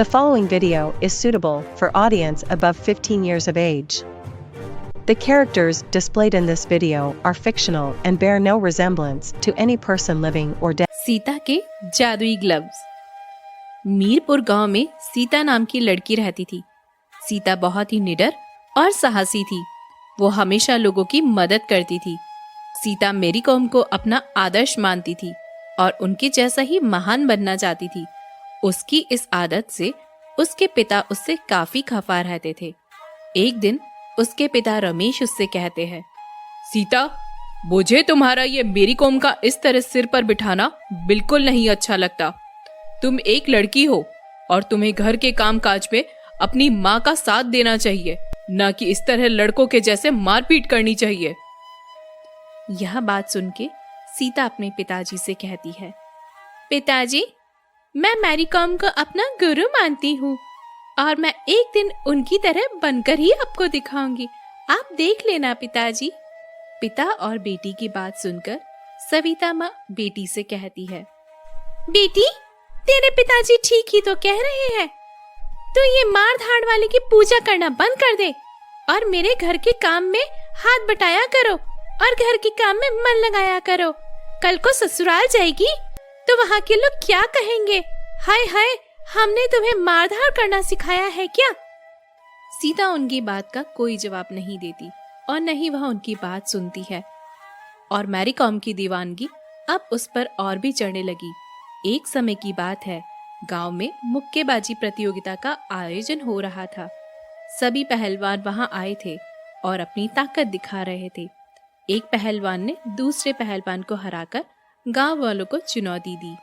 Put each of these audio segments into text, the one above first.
The following video is suitable for audience above 15 years of age. The characters displayed in this video are fictional and bear no resemblance to any person living or dead. Sita के जादुई gloves. Mirpur गांव में सीता नाम की लड़की रहती थी। सीता बहुत ही निडर और साहसी थी। वो हमेशा लोगों की मदद करती थी। सीता मेरी कॉम को अपना आदर्श मानती थी और उनके जैसा ही महान बनना चाहती थी। उसकी इस आदत से उसके पिता उससे काफी खफा रहते थे। एक दिन उसके पिता रमेश उससे कहते हैं, सीता, मुझे तुम्हारा ये मेरी कॉम का इस तरह सिर पर बिठाना बिल्कुल नहीं अच्छा लगता। तुम एक लड़की हो और तुम्हें घर के काम काज में अपनी माँ का साथ देना चाहिए, न कि इस तरह लड़कों के जैसे मारपीट करनी चाहिए। यह बात सुन के सीता अपने पिताजी से कहती है, पिताजी, मैं मैरी कॉम को अपना गुरु मानती हूँ और मैं एक दिन उनकी तरह बनकर ही आपको दिखाऊंगी। आप देख लेना पिताजी। पिता और बेटी की बात सुनकर सविता माँ बेटी से कहती है, बेटी, तेरे पिताजी ठीक ही तो कह रहे हैं। तो ये मार धाड़ वाले की पूजा करना बंद कर दे और मेरे घर के काम में हाथ बटाया करो और घर के काम में मन लगाया करो। कल को ससुराल जाएगी तो वहाँ के लोग क्या कहेंगे? हाय हाय, हमने तुम्हें मारधाड़ करना सिखाया है क्या? सीता उनकी बात का कोई जवाब नहीं देती और न ही वह उनकी बात सुनती है और मैरी कॉम की दीवानगी अब उस पर और भी चढ़ने लगी। एक समय की बात है, गांव में मुक्केबाजी प्रतियोगिता का आयोजन हो रहा था। सभी पहलवान वहां आए थे और अपनी ताकत दिखा रहे थे। एक पहलवान ने दूसरे पहलवान को हराकर गांव वालों को चुनौती दी।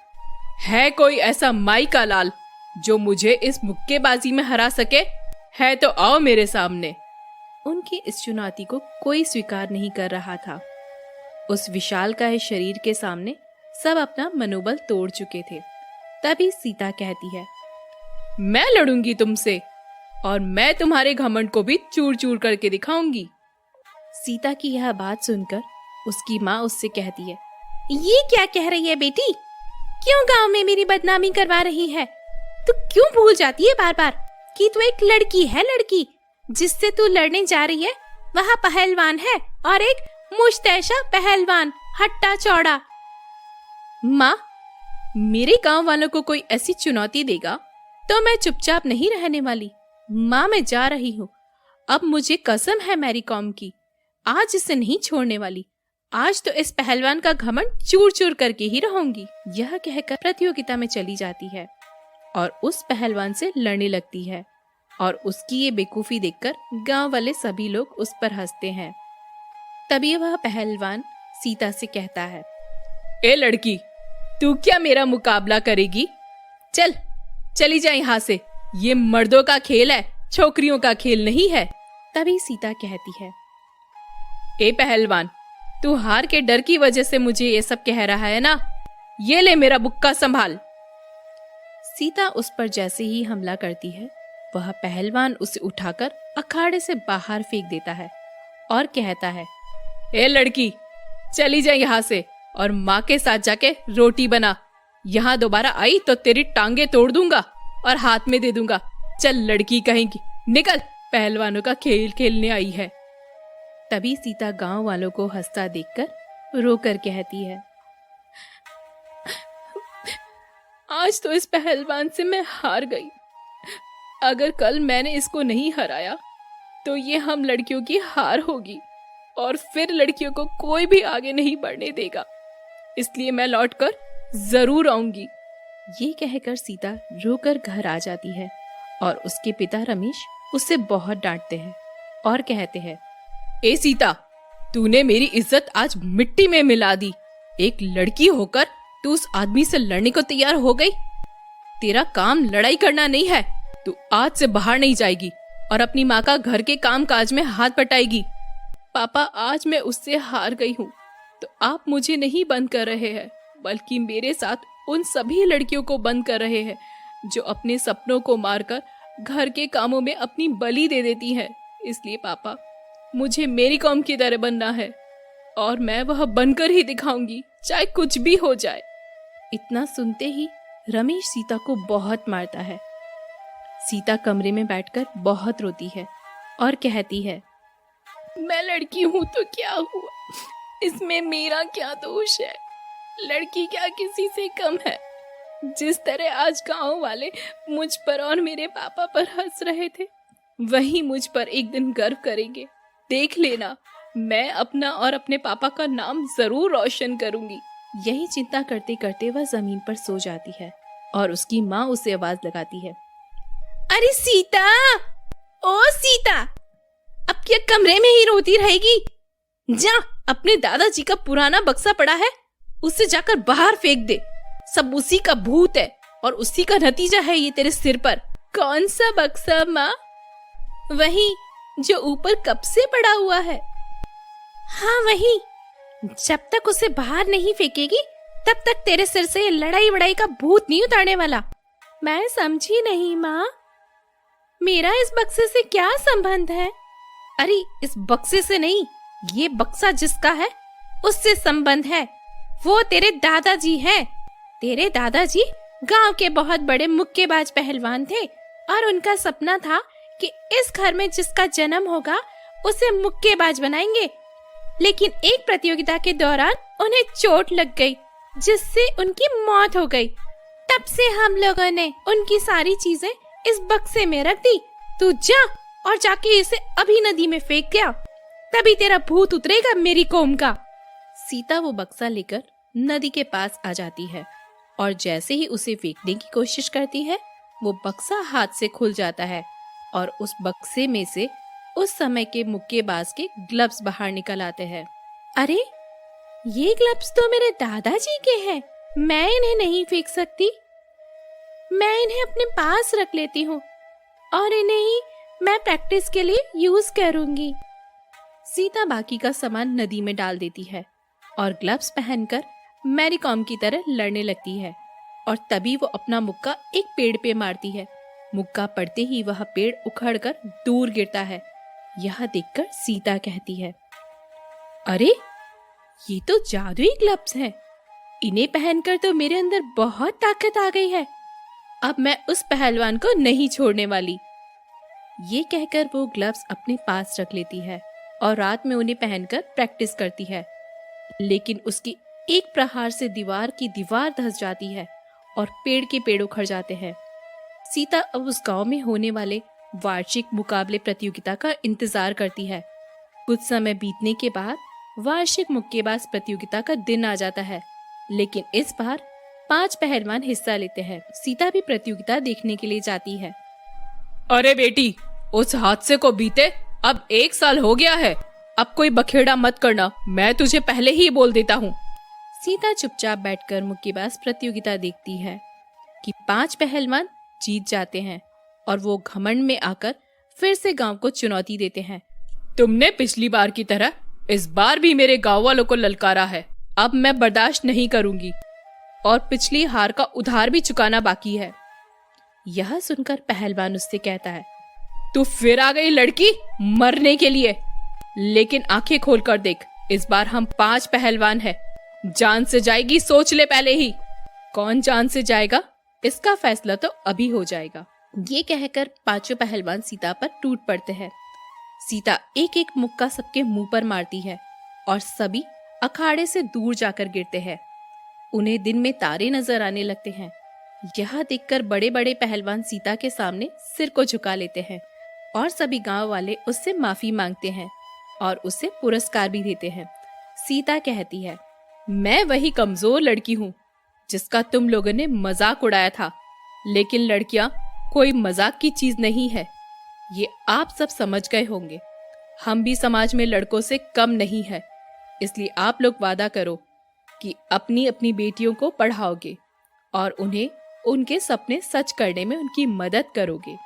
है कोई ऐसा माई का लाल जो मुझे इस मुक्केबाजी में हरा सके? है तो आओ मेरे सामने। उनकी इस चुनौती को कोई स्वीकार नहीं कर रहा था। उस विशालकाय शरीर के सामने सब अपना मनोबल तोड़ चुके थे। तभी सीता कहती है, मैं लड़ूंगी तुमसे और मैं तुम्हारे घमंड को भी चूर चूर करके दिखाऊंगी। सीता की यह बात सुनकर उसकी माँ उससे कहती है, ये क्या कह रही है बेटी? क्यों गांव में मेरी बदनामी करवा रही है? तू क्यों भूल जाती है बार बार कि तू एक लड़की है? लड़की जिससे तू लड़ने जा रही है वह पहलवान है और एक मुश्तैशा पहलवान, हट्टा चौड़ा। माँ, मेरे गांव वालों को कोई ऐसी चुनौती देगा तो मैं चुपचाप नहीं रहने वाली। माँ, मैं जा रही हूँ। अब मुझे कसम है मैरी कॉम की, आज इसे नहीं छोड़ने वाली। आज तो इस पहलवान का घमंड चूर चूर करके ही रहूंगी। यह कहकर प्रतियोगिता में चली जाती है और उस पहलवान से लड़ने लगती है और उसकी ये बेवकूफी देखकर गांव वाले सभी लोग उस पर हंसते हैं। तभी वह पहलवान सीता से कहता है, ए लड़की, तू क्या मेरा मुकाबला करेगी? चल, चली जा यहाँ से। ये मर्दों का खेल है, छोकरियों का खेल नहीं है। तभी सीता कहती है, ए पहलवान, तू हार के डर की वजह से मुझे ये सब कह रहा है ना? ये ले मेरा बुक्का संभाल। सीता उस पर जैसे ही हमला करती है, वह पहलवान उसे उठाकर अखाड़े से बाहर फेंक देता है और कहता है, ए लड़की, चली जा यहाँ से और माँ के साथ जाके रोटी बना। यहाँ दोबारा आई तो तेरी टांगे तोड़ दूंगा और हाथ में दे दूंगा। चल लड़की कहेंगी, निकल, पहलवानों का खेल खेलने आई है। तभी सीता गांव वालों को हंसता देखकर रोकर कहती है, आज तो इस पहलवान से मैं हार गई। अगर कल मैंने इसको नहीं हराया तो ये हम लड़कियों की हार होगी और फिर लड़कियों को कोई भी आगे नहीं बढ़ने देगा। इसलिए मैं लौटकर जरूर आऊंगी। ये कहकर सीता रोकर घर आ जाती है और उसके पिता रमेश उसे बहुत डांटते हैं और कहते हैं, ए सीता, तूने मेरी इज्जत आज मिट्टी में मिला दी। एक लड़की होकर तू उस आदमी से लड़ने को तैयार हो गई। तेरा काम लड़ाई करना नहीं है। तू आज से बाहर नहीं जाएगी और अपनी माँ का घर के काम काज में हाथ बटाएगी। पापा, आज मैं उससे हार गई हूँ तो आप मुझे नहीं बंद कर रहे हैं, बल्कि मेरे साथ उन सभी लड़कियों को बंद कर रहे हैं जो अपने सपनों को मारकर घर के कामों में अपनी बलि दे देती हैं। इसलिए पापा, मुझे मेरी कॉम की तरह बनना है और मैं वह बनकर ही दिखाऊंगी, चाहे कुछ भी हो जाए। इतना सुनते ही रमेश सीता को बहुत मारता है सीता कमरे में बैठकर बहुत रोती है और कहती है, मैं लड़की हूँ तो क्या हुआ, इसमें मेरा क्या दोष है। लड़की क्या किसी से कम है। जिस तरह आज गांव वाले मुझ पर और मेरे पापा पर हंस रहे थे, वही मुझ पर एक दिन गर्व करेंगे। देख लेना, मैं अपना और अपने पापा का नाम जरूर रोशन करूंगी। यही चिंता करते करते वह जमीन पर सो जाती है और उसकी माँ उसे आवाज लगाती है, अरे सीता, ओ सीता, अब क्या कमरे में ही रोती रहेगी? जा, अपने दादाजी का पुराना बक्सा पड़ा है, उसे जाकर बाहर फेंक दे। सब उसी का भूत है और उसी का नतीजा है ये तेरे सिर पर। कौन सा बक्सा माँ? वही जो ऊपर कब से पड़ा हुआ है। हाँ वही। जब तक उसे बाहर नहीं फेंकेगी तब तक तेरे सिर से ये लड़ाई वड़ाई का भूत नहीं उतारने वाला। मैं समझी नहीं माँ, मेरा इस बक्से से क्या संबंध है? अरे इस बक्से से नहीं, ये बक्सा जिसका है उससे संबंध है। वो तेरे दादाजी हैं। तेरे दादाजी गांव के बहुत बड़े मुक्केबाज पहलवान थे और उनका सपना था कि इस घर में जिसका जन्म होगा उसे मुक्केबाज बनाएंगे। लेकिन एक प्रतियोगिता के दौरान उन्हें चोट लग गई जिससे उनकी मौत हो गई। तब से हम लोगों ने उनकी सारी चीजें इस बक्से में रख दी। तू जा और जाके इसे अभी नदी में फेंक दिया, तभी तेरा भूत उतरेगा मेरी कौम का। सीता वो बक्सा लेकर नदी के पास आ जाती है और जैसे ही उसे फेंकने की कोशिश करती है, वो बक्सा हाथ से खुल जाता है और उस बक्से में से उस समय के मुक्केबाज के ग्लव्स बाहर निकल आते हैं। अरे ये ग्लव्स तो मेरे दादाजी के हैं, मैं इन्हें नहीं फेंक सकती। मैं इन्हें अपने पास रख लेती हूँ और इन्हें ही मैं प्रैक्टिस के लिए यूज करूंगी। सीता बाकी का सामान नदी में डाल देती है और ग्लव्स पहनकर मैरी कॉम की तरह लड़ने लगती है और तभी वो अपना मुक्का एक पेड़ पे मारती है। मुक्का पड़ते ही वह पेड़ उखड़कर दूर गिरता है। यह देखकर सीता कहती है, अरे ये तो जादुई ग्लव्स हैं। इन्हें पहनकर तो मेरे अंदर बहुत ताकत आ गई है। अब मैं उस पहलवान को नहीं छोड़ने वाली। ये कहकर वो ग्लव्स अपने पास रख लेती है और रात में उन्हें पहनकर प्रैक्टिस करती है। लेकिन उसकी एक प्रहार से दीवार की दीवार धंस जाती है और पेड़ के पेड़ उखड़ जाते हैं। सीता अब उस गांव में होने वाले वार्षिक मुकाबले प्रतियोगिता का इंतजार करती है। कुछ समय बीतने के बाद वार्षिक मुक्केबाज प्रतियोगिता का दिन आ जाता है, लेकिन इस बार 5 पहलवान हिस्सा लेते हैं। सीता भी प्रतियोगिता देखने के लिए जाती है। अरे बेटी, उस हादसे को बीते अब 1 साल हो गया है। अब कोई बखेड़ा मत करना, मैं तुझे पहले ही बोल देता हूँ। सीता चुपचाप बैठकर मुक्केबाज प्रतियोगिता देखती है कि 5 पहलवान जीत जाते हैं और वो घमंड में आकर फिर से गांव को चुनौती देते हैं। तुमने पिछली बार की तरह इस बार भी मेरे गांव वालों को ललकारा है। अब मैं बर्दाश्त नहीं करूंगी और पिछली हार का उधार भी चुकाना बाकी है। यह सुनकर पहलवान उससे कहता है, तू फिर आ गई लड़की मरने के लिए। लेकिन आंखें खोल कर देख, इस बार हम 5 पहलवान हैं। जान से जाएगी, सोच ले पहले ही। कौन जान से जाएगा इसका फैसला तो अभी हो जाएगा। ये कहकर 5 पहलवान सीता पर टूट पड़ते हैं। सीता एक एक मुक्का सबके मुंह पर मारती है और सभी अखाड़े से दूर जाकर गिरते हैं। उन्हें दिन में तारे नजर आने लगते हैं। यह देखकर बड़े बड़े पहलवान सीता के सामने सिर को झुका लेते हैं और सभी गांव वाले उससे माफी मांगते हैं और उसे पुरस्कार भी देते हैं। सीता कहती है, मैं वही कमजोर लड़की हूँ जिसका तुम लोगों ने मजाक उड़ाया था, लेकिन लड़कियां कोई मजाक की चीज नहीं है, ये आप सब समझ गए होंगे। हम भी समाज में लड़कों से कम नहीं है, इसलिए आप लोग वादा करो कि अपनी अपनी बेटियों को पढ़ाओगे और उन्हें उनके सपने सच करने में उनकी मदद करोगे।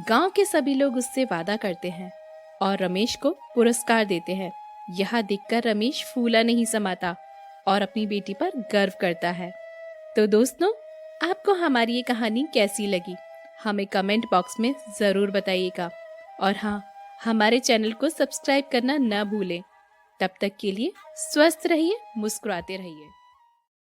गांव के सभी लोग उससे वादा करते हैं और रमेश को पुरस्कार देते हैं। यह देखकर रमेश फूला नहीं समाता और अपनी बेटी पर गर्व करता है। तो दोस्तों, आपको हमारी ये कहानी कैसी लगी हमें कमेंट बॉक्स में जरूर बताइएगा और हाँ, हमारे चैनल को सब्सक्राइब करना ना भूलें। तब तक के लिए स्वस्थ रहिए, मुस्कुराते रहिए।